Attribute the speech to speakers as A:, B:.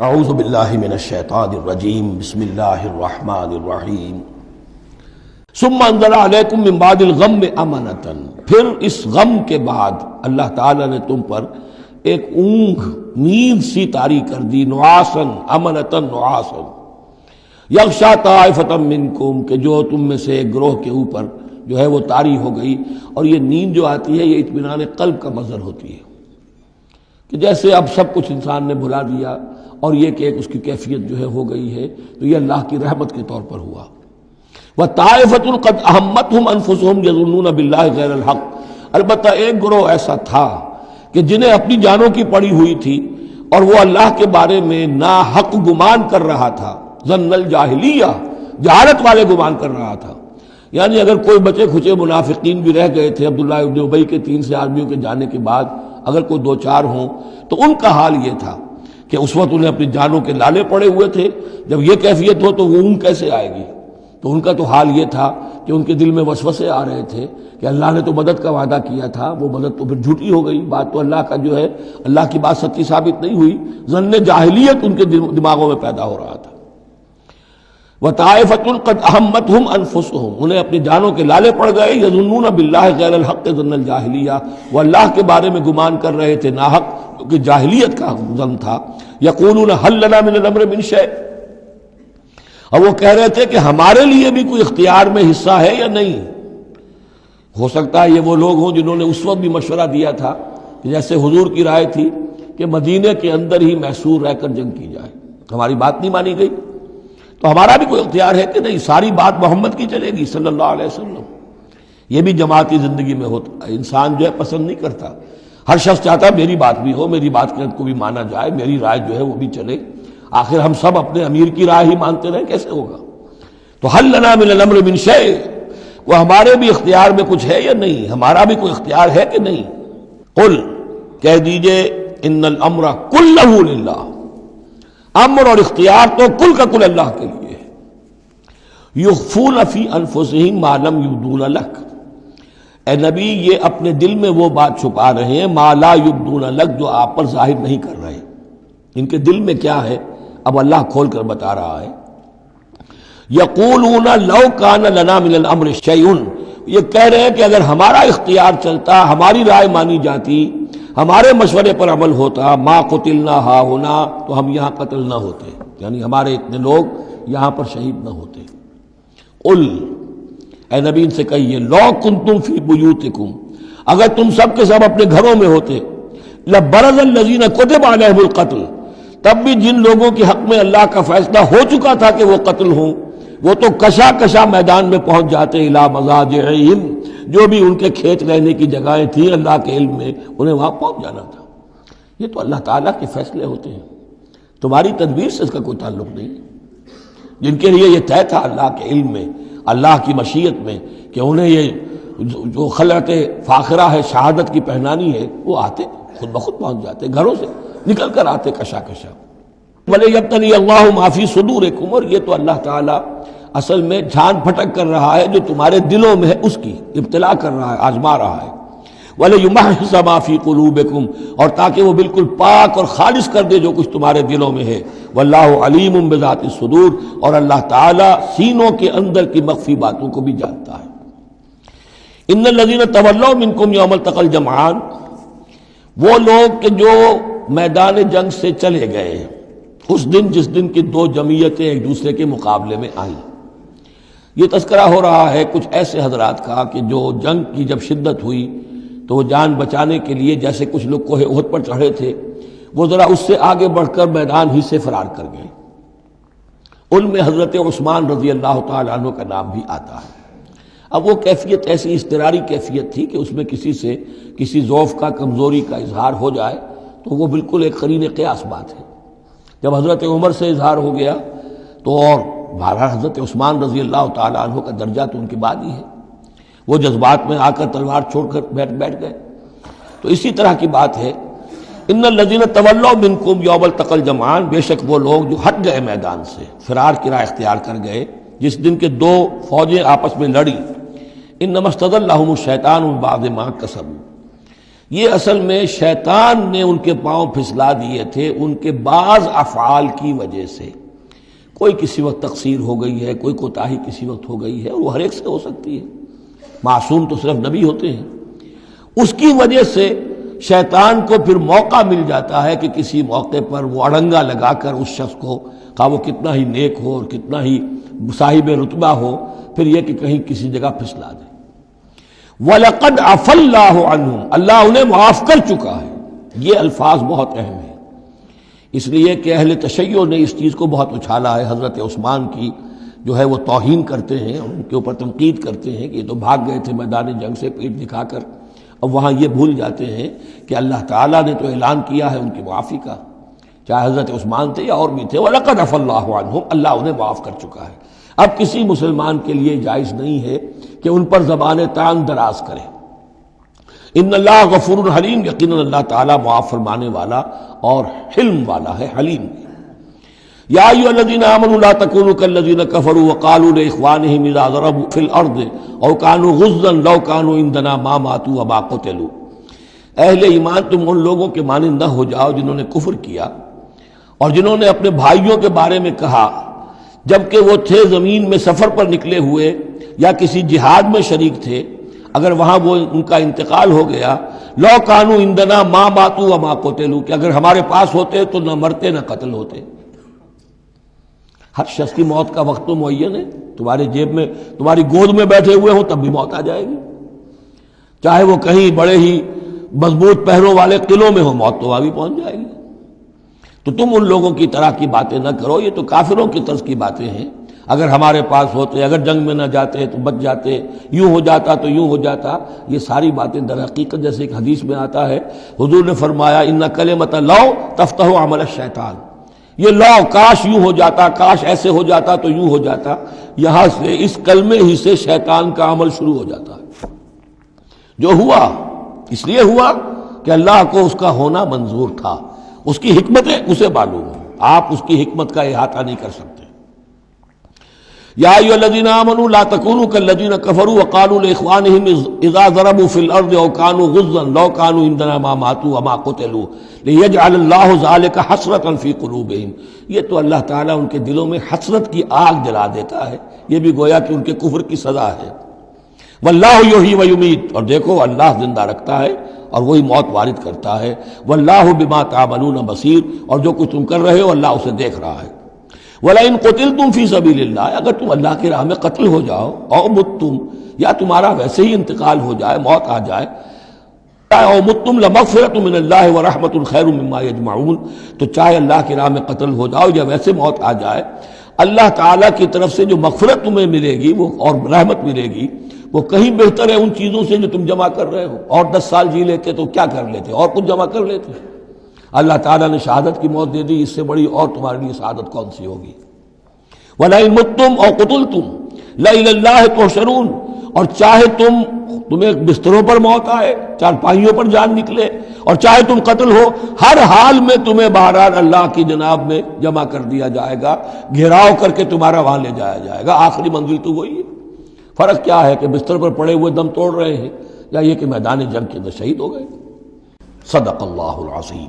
A: اعوذ باللہ من الشیطان الرجیم بسم اللہ الرحمن الرحیم ثم انزل علیکم من بعد الغم امنۃ، پھر اس غم کے بعد اللہ تعالیٰ نے تم پر ایک اونگ نیند سی طاری کر دی، نعاسن امنۃ نعاسن یغشا طائفۃ منکم، کہ جو تم میں سے ایک گروہ کے اوپر جو ہے وہ طاری ہو گئی۔ اور یہ نیند جو آتی ہے یہ اطمینان قلب کا مظہر ہوتی ہے، کہ جیسے اب سب کچھ انسان نے بھلا دیا اور یہ کہ ایک اس کی کیفیت جو ہے ہو گئی ہے، تو یہ اللہ کی رحمت کے طور پر ہوا۔ وَطَائِفَةٌ قَدْ أَهَمَّتْهُمْ أَنفُسُهُمْ يَظُنُّونَ بِاللَّهِ غَيْرَ الْحَقِّ، البتہ ایک گروہ ایسا تھا کہ جنہیں اپنی جانوں کی پڑی ہوئی تھی اور وہ اللہ کے بارے میں ناحق گمان کر رہا تھا، ظن الجاہلیہ، جہالت والے گمان کر رہا تھا۔ یعنی اگر کوئی بچے کھچے منافقین بھی رہ گئے تھے عبداللہ ابن ابی کے 3 سے آدمیوں کے جانے کے بعد، اگر کوئی 2-4 ہوں تو ان کا حال یہ تھا کہ اس وقت انہیں اپنی جانوں کے لالے پڑے ہوئے تھے، جب یہ کیفیت ہو تو وہ اونگ کیسے آئے گی؟ تو ان کا تو حال یہ تھا کہ ان کے دل میں وسوسے آ رہے تھے کہ اللہ نے تو مدد کا وعدہ کیا تھا، وہ مدد تو پھر جھوٹی ہو گئی، بات تو اللہ کا جو ہے اللہ کی بات سچی ثابت نہیں ہوئی۔ ظن جاہلیت ان کے دماغوں میں پیدا ہو رہا تھا۔ وَطَائِفَةٌ قَدْ أَهَمَّتْهُمْ أَنفُسُهُمْ، انہیں اپنی جانوں کے لالے پڑ گئے، يَظُنُّونَ بِاللَّهِ غَيْرَ الْحَقِّ ظَنَّ الْجَاهِلِيَّةِ، وہ اللہ کے بارے میں گمان کر رہے تھے ناحق، کیونکہ جاہلیت کا ظن تھا۔ يَقُولُونَ هَلْ لَنَا مِنَ الْأَمْرِ مِنْ شَيْءٍ، اور وہ کہہ رہے تھے کہ ہمارے لیے بھی کوئی اختیار میں حصہ ہے یا نہیں۔ ہو سکتا ہے یہ وہ لوگ ہوں جنہوں نے اس وقت بھی مشورہ دیا تھا کہ جیسے حضور کی رائے تھی کہ مدینے کے اندر ہی محصور رہ کر جنگ کی جائے، ہماری بات نہیں مانی گئی تو ہمارا بھی کوئی اختیار ہے کہ نہیں، ساری بات محمد کی چلے گی صلی اللہ علیہ وسلم۔ یہ بھی جماعتی زندگی میں ہوتا ہے، انسان جو ہے پسند نہیں کرتا، ہر شخص چاہتا ہے میری بات بھی ہو، میری بات کو بھی مانا جائے، میری رائے جو ہے وہ بھی چلے۔ آخر ہم سب اپنے امیر کی رائے ہی مانتے رہیں، کیسے ہوگا؟ تو حل لنا من الامر من شیء، وہ ہمارے بھی اختیار میں کچھ ہے یا نہیں، ہمارا بھی کوئی اختیار ہے کہ نہیں۔ قل، کہہ دیجئے، ان الامر کلہ للہ، امر اور اختیار تو کل کا کل اللہ کے لیے ہے۔ یخفون فی انفسہم ما لم یبدون لک، اے نبی یہ اپنے دل میں وہ بات چھپا رہے ہیں ما لا یبدون لک، جو آپ پر ظاہر نہیں کر رہے۔ ان کے دل میں کیا ہے اب اللہ کھول کر بتا رہا ہے۔ یقولون لو کان لنا من الامر شیء، یہ کہہ رہے ہیں کہ اگر ہمارا اختیار چلتا، ہماری رائے مانی جاتی، ہمارے مشورے پر عمل ہوتا، ما قتلنا ہا ہونا، تو ہم یہاں قتل نہ ہوتے، یعنی ہمارے اتنے لوگ یہاں پر شہید نہ ہوتے۔ قل، اے نبی ان سے کہیے، لو کنتم فی بیوتکم، اگر تم سب کے سب اپنے گھروں میں ہوتے، لبرز الذین کتب علیہم القتل، تب بھی جن لوگوں کے حق میں اللہ کا فیصلہ ہو چکا تھا کہ وہ قتل ہوں، وہ تو کشا کشا میدان میں پہنچ جاتے، الی مضاجعہم، جو بھی ان کے کھیت رہنے کی جگہیں تھیں اللہ کے علم میں، انہیں وہاں پہنچ جانا تھا۔ یہ تو اللہ تعالیٰ کے فیصلے ہوتے ہیں، تمہاری تدبیر سے اس کا کوئی تعلق نہیں۔ جن کے لیے یہ طے تھا اللہ کے علم میں، اللہ کی مشیت میں، کہ انہیں یہ جو خلعت فاخرہ ہے، شہادت کی پہنانی ہے، وہ آتے خود بخود پہنچ جاتے، گھروں سے نکل کر آتے کشا کشا۔ وَلِيَبْتَلِيَ اللَّهُ مَا فِي صُدُورِكُمْ، اور یہ تو اللہ تعالیٰ اصل میں جھان پھٹک کر رہا ہے جو تمہارے دلوں میں ہے، اس کی ابتلا کر رہا ہے، آزما رہا ہے۔ وَلِيُمَحِّصَ مَا فِي قُلُوبِكُمْ، اور تاکہ وہ بالکل پاک اور خالص کر دے جو کچھ تمہارے دلوں میں ہے۔ وَاللَّهُ عَلِيمٌ بِذَاتِ الصُّدُورِ، اور اللہ تعالیٰ سینوں کے اندر کی مخفی باتوں کو بھی جانتا ہے۔ إِنَّ الَّذِينَ تَوَلَّوْا مِنكُمْ يَوْمَ الْتَقَى الْجَمْعَانِ، وہ لوگ کہ جو میدان جنگ سے چلے گئے اس دن جس دن کی 2 جمعیتیں ایک دوسرے کے مقابلے میں آئیں۔ یہ تذکرہ ہو رہا ہے کچھ ایسے حضرات کا کہ جو جنگ کی جب شدت ہوئی تو وہ جان بچانے کے لیے، جیسے کچھ لوگ کوہ احد پر چڑھے تھے، وہ ذرا اس سے آگے بڑھ کر میدان ہی سے فرار کر گئے۔ ان میں حضرت عثمان رضی اللہ تعالیٰ عنہ کا نام بھی آتا ہے۔ اب وہ کیفیت ایسی اضطراری کیفیت تھی کہ اس میں کسی سے کسی ضعف کا، کمزوری کا اظہار ہو جائے تو وہ بالکل ایک قرین قیاس بات ہے۔ جب حضرت عمر سے اظہار ہو گیا تو اور بہرحال حضرت عثمان رضی اللہ تعالیٰ عنہ کا درجہ تو ان کے بعد ہی ہے، وہ جذبات میں آ کر تلوار چھوڑ کر بیٹھ گئے۔ تو اسی طرح کی بات ہے، ان الذین تولوا منکم یوم التقى الجمعان، بے شک وہ لوگ جو ہٹ گئے میدان سے، فرار کی راہ اختیار کر گئے جس دن کے 2 فوجیں آپس میں لڑی۔ انما استزلهم الشیطان بعد ما کسبوا، یہ اصل میں شیطان نے ان کے پاؤں پھسلا دیے تھے ان کے بعض افعال کی وجہ سے. کوئی کسی وقت تقصیر ہو گئی ہے، کوئی کوتاہی کسی وقت ہو گئی ہے، اور وہ ہر ایک سے ہو سکتی ہے، معصوم تو صرف نبی ہوتے ہیں. اس کی وجہ سے شیطان کو پھر موقع مل جاتا ہے کہ کسی موقع پر وہ اڑنگا لگا کر اس شخص کو، خواہ وہ کتنا ہی نیک ہو اور کتنا ہی صاحب رتبہ ہو، پھر یہ کہ کہیں کسی جگہ پھسلا دے. وَلَقَدْ عَفَا اللَّهُ عَنْهُمْ، اللہ انہیں معاف کر چکا ہے. یہ الفاظ بہت اہم ہیں، اس لیے کہ اہل تشیع نے اس چیز کو بہت اچھالا ہے. حضرت عثمان کی جو ہے وہ توہین کرتے ہیں اور ان کے اوپر تنقید کرتے ہیں کہ یہ تو بھاگ گئے تھے میدان جنگ سے پیٹ دکھا کر. اب وہاں یہ بھول جاتے ہیں کہ اللہ تعالیٰ نے تو اعلان کیا ہے ان کی معافی کا، چاہے حضرت عثمان تھے یا اور بھی تھے. وَلَقَدْ عَفَا اللَّهُ عَنْهُمْ، اللہ انہیں معاف کر چکا ہے. اب کسی مسلمان کے لیے جائز نہیں ہے کہ ان پر زبان طعن دراز کرے. ان اللہ غفور حلیم، یقیناً اللہ تعالیٰ معاف فرمانے والا اور حلم والا ہے، حلیم. یا ایھا الذین آمنوا لا تکونوا کالذین کفروا وقالوا لاخوانہم اذا ضربوا فی الارض او کانوا غزا لو کانوا عندنا ما ماتوا وما قتلوا. اہل ایمان تم ان لوگوں کے مانند نہ ہو جاؤ جنہوں نے کفر کیا اور جنہوں نے اپنے بھائیوں کے بارے میں کہا جبکہ وہ تھے زمین میں سفر پر نکلے ہوئے یا کسی جہاد میں شریک تھے، اگر وہاں وہ ان کا انتقال ہو گیا، لو کانوا عندنا ما ماتوا وما قتلوا، کہ اگر ہمارے پاس ہوتے تو نہ مرتے نہ قتل ہوتے. ہر شخص کی موت کا وقت تو معین ہے. تمہارے جیب میں، تمہاری گود میں بیٹھے ہوئے ہوں تب بھی موت آ جائے گی، چاہے وہ کہیں بڑے ہی مضبوط پہروں والے قلعوں میں ہو، موت تو وہاں بھی پہنچ جائے گی. تو تم ان لوگوں کی طرح کی باتیں نہ کرو، یہ تو کافروں کی طرز کی باتیں ہیں. اگر ہمارے پاس ہوتے، اگر جنگ میں نہ جاتے تو بچ جاتے، یوں ہو جاتا تو یوں ہو جاتا. یہ ساری باتیں در حقیقت جیسے ایک حدیث میں آتا ہے، حضور نے فرمایا ان کلمۃ لو تفتح عمل الشیطان. یہ لو، کاش یوں ہو جاتا، کاش ایسے ہو جاتا تو یوں ہو جاتا، یہاں سے اس کلمے ہی سے شیطان کا عمل شروع ہو جاتا ہے. جو ہوا اس لیے ہوا کہ اللہ کو اس کا ہونا منظور تھا، اس کی حکمتیں اسے معلوم ہیں، آپ اس کی حکمت کا احاطہ نہیں کر سکتے. یا ایھا الذین آمنوا لا تکونوا کالذین کفروا وقالوا لاخوانہم اذا ضربوا فی الارض او کانوا غزا لو کانوا عندنا ما ماتوا وما قتلوا لیجعل اللہ ذلک حسرۃ فی قلوبہم. یہ تو اللہ تعالیٰ ان کے دلوں میں حسرت کی آگ جلا دیتا ہے، یہ بھی گویا کہ ان کے کفر کی سزا ہے. واللہ یحیی ویمیت، اور دیکھو اللہ زندہ رکھتا ہے اور وہی موت وارد کرتا ہے. واللہ بما تعملون بصیر، اور جو کچھ تم کر رہے ہو اللہ اسے دیکھ رہا ہے. وَلَئِن قُتِلْتُمْ فِي سَبِيلِ اللَّهِ، اگر تم اللہ کی راہ میں قتل ہو جاؤ، او متم، یا تمہارا ویسے ہی انتقال ہو جائے، موت آ جائے، او متم لَمَغْفِرَةٌ مِّنَ اللَّهِ وَرَحْمَةٌ خَيْرٌ مِّمَّا يَجْمَعُونَ، تو چاہے اللہ کی راہ میں قتل ہو جاؤ یا ویسے موت آ جائے، اللہ تعالیٰ کی طرف سے جو مغفرت تمہیں ملے گی وہ اور رحمت ملے گی وہ کہیں بہتر ہے ان چیزوں سے جو تم جمع کر رہے ہو. اور 10 سال جی لیتے تو کیا کر لیتے، اور کچھ جمع کر لیتے. اللہ تعالیٰ نے شہادت کی موت دے دی، اس سے بڑی اور تمہارے لیے شہادت کون سی ہوگی. وَلَئِن مُتُّمْ أَوْ قُتِلْتُمْ لَإِلَى اللَّهِ تُحْشَرُونَ، اور چاہے تمہیں بستروں پر موت آئے، چارپائیوں پر جان نکلے، اور چاہے تم قتل ہو، ہر حال میں تمہیں بہرحال اللہ کی جناب میں جمع کر دیا جائے گا، گھیراؤ کر کے تمہارا وہاں لے جایا جائے گا. آخری منزل تو وہی ہے. فرق کیا ہے کہ بستر پر پڑے ہوئے دم توڑ رہے ہیں یا یہ کہ میدان جنگ کے اندر شہید ہو گئے. صدق اللہ العظیم.